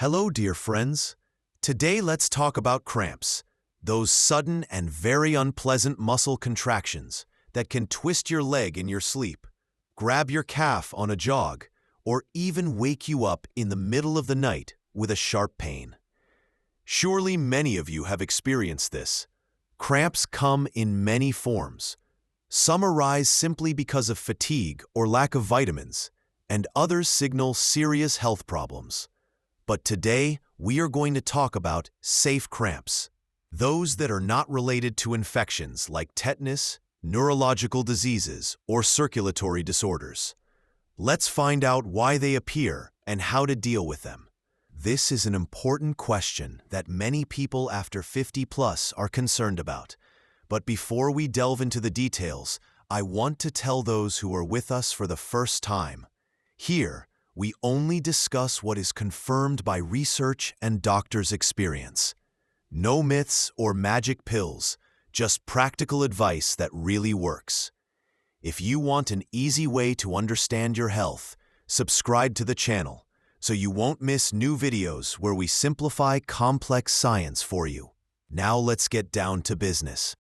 Hello, dear friends. Today let's talk about cramps, those sudden and very unpleasant muscle contractions that can twist your leg in your sleep, grab your calf on a jog, or even wake you up in the middle of the night with a sharp pain. Surely many of you have experienced this. Cramps come in many forms. Some arise simply because of fatigue or lack of vitamins, and others signal serious health problems. But today, we are going to talk about safe cramps, those that are not related to infections like tetanus, neurological diseases, or circulatory disorders. Let's find out why they appear and how to deal with them. This is an important question that many people after 50 plus are concerned about. But before we delve into the details, I want to tell those who are with us for the first time. Here, we only discuss what is confirmed by research and doctors' experience. No myths or magic pills, just practical advice that really works. If you want an easy way to understand your health, subscribe to the channel so you won't miss new videos where we simplify complex science for you. Now let's get down to business.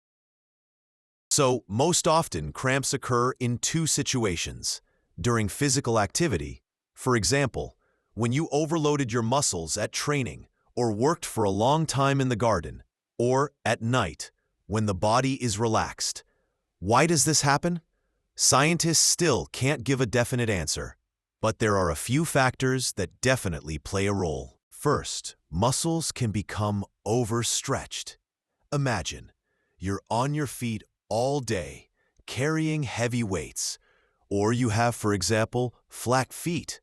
So, most often cramps occur in two situations: during physical activity, for example, when you overloaded your muscles at training or worked for a long time in the garden, or at night, when the body is relaxed. Why does this happen? Scientists still can't give a definite answer, but there are a few factors that definitely play a role. First, muscles can become overstretched. Imagine, you're on your feet all day, carrying heavy weights, or you have, for example, flat feet.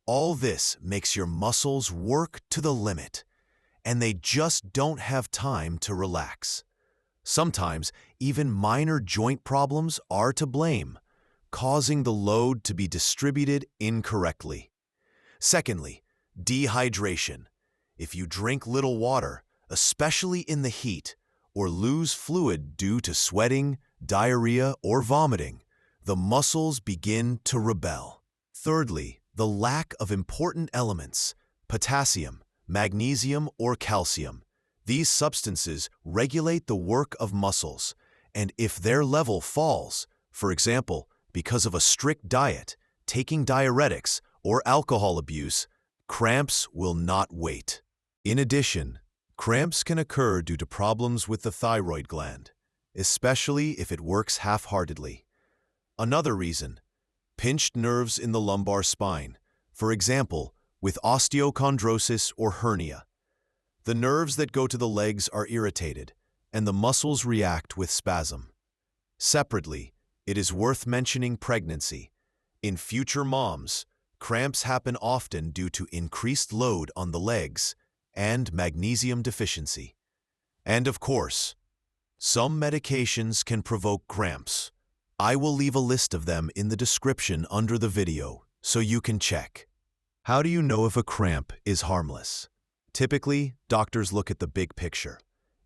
All this makes your muscles work to the limit, and they just don't have time to relax. Sometimes, even minor joint problems are to blame, causing the load to be distributed incorrectly. Secondly, dehydration. If you drink little water, especially in the heat, or lose fluid due to sweating, diarrhea, or vomiting, the muscles begin to rebel. Thirdly, the lack of important elements, potassium, magnesium, or calcium. These substances regulate the work of muscles, and if their level falls, for example, because of a strict diet, taking diuretics, or alcohol abuse, cramps will not wait. In addition, cramps can occur due to problems with the thyroid gland, especially if it works half-heartedly. Another reason: pinched nerves in the lumbar spine, for example, with osteochondrosis or hernia. The nerves that go to the legs are irritated, and the muscles react with spasm. Separately, it is worth mentioning pregnancy. In future moms, cramps happen often due to increased load on the legs and magnesium deficiency. And of course, some medications can provoke cramps. I will leave a list of them in the description under the video so you can check. How do you know if a cramp is harmless? Typically, doctors look at the big picture.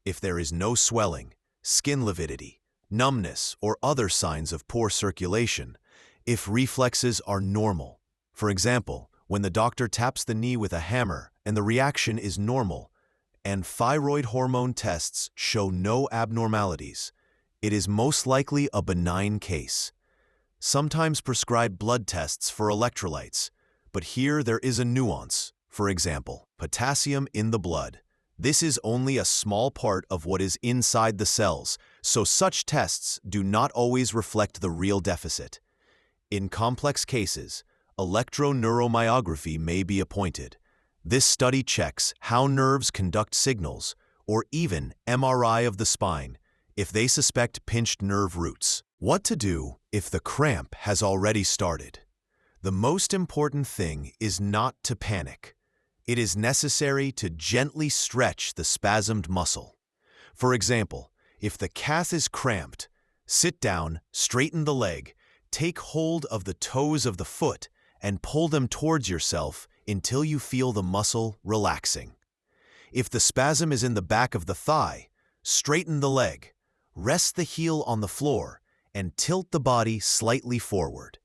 If there is no swelling, skin lividity, numbness, or other signs of poor circulation, if reflexes are normal. For example, when the doctor taps the knee with a hammer and the reaction is normal, and thyroid hormone tests show no abnormalities, it is most likely a benign case. Sometimes prescribe blood tests for electrolytes, but here there is a nuance. For example, potassium in the blood. This is only a small part of what is inside the cells, so such tests do not always reflect the real deficit. In complex cases, electroneuromyography may be appointed. This study checks how nerves conduct signals, or even MRI of the spine, if they suspect pinched nerve roots. What to do if the cramp has already started? The most important thing is not to panic. It is necessary to gently stretch the spasmed muscle. For example, if the calf is cramped, sit down, straighten the leg, take hold of the toes of the foot, and pull them towards yourself until you feel the muscle relaxing. If the spasm is in the back of the thigh, straighten the leg, rest the heel on the floor, and tilt the body slightly forward.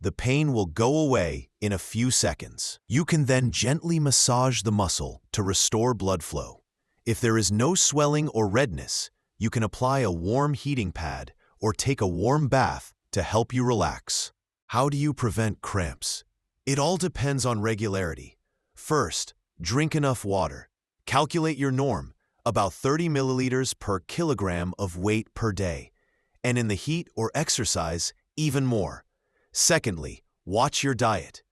The pain will go away in a few seconds. You can then gently massage the muscle to restore blood flow. If there is no swelling or redness, you can apply a warm heating pad or take a warm bath to help you relax. How do you prevent cramps? It all depends on regularity. First, drink enough water. Calculate your norm, about 30 milliliters per kilogram of weight per day, and in the heat or exercise, even more. Secondly, watch your diet.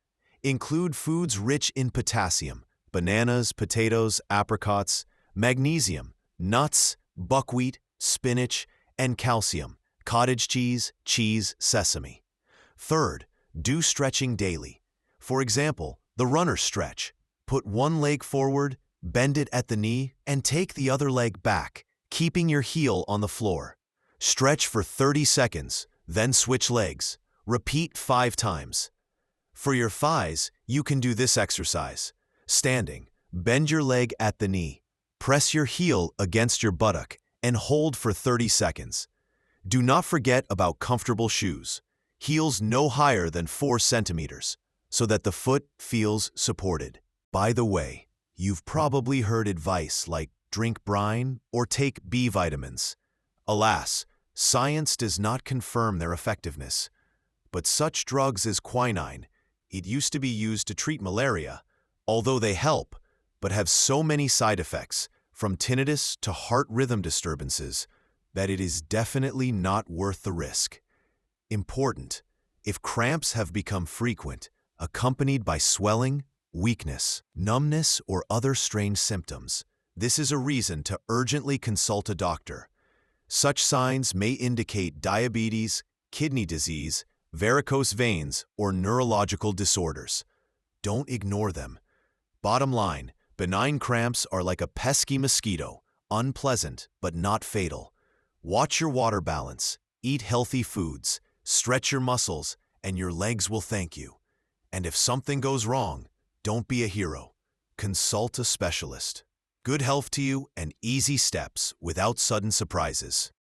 Include foods rich in potassium, bananas, potatoes, apricots, magnesium, nuts, buckwheat, spinach, and calcium, cottage cheese, sesame. Third, do stretching daily. For example, the runner stretch. Put one leg forward, bend it at the knee, and take the other leg back, keeping your heel on the floor. Stretch for 30 seconds, then switch legs. Repeat 5 times. For your thighs, you can do this exercise. Standing, bend your leg at the knee. Press your heel against your buttock and hold for 30 seconds. Do not forget about comfortable shoes. Heels no higher than 4 centimeters, so that the foot feels supported. By the way, you've probably heard advice like drink brine or take B vitamins. Alas, science does not confirm their effectiveness. But such drugs as quinine, it used to be used to treat malaria, although they help, but have so many side effects, from tinnitus to heart rhythm disturbances, that it is definitely not worth the risk. Important: if cramps have become frequent, accompanied by swelling, weakness, numbness, or other strange symptoms, this is a reason to urgently consult a doctor. Such signs may indicate diabetes, kidney disease, varicose veins, or neurological disorders. Don't ignore them. Bottom line, benign cramps are like a pesky mosquito, unpleasant but not fatal. Watch your water balance, eat healthy foods, stretch your muscles, and your legs will thank you. And if something goes wrong, don't be a hero. Consult a specialist. Good health to you and easy steps without sudden surprises.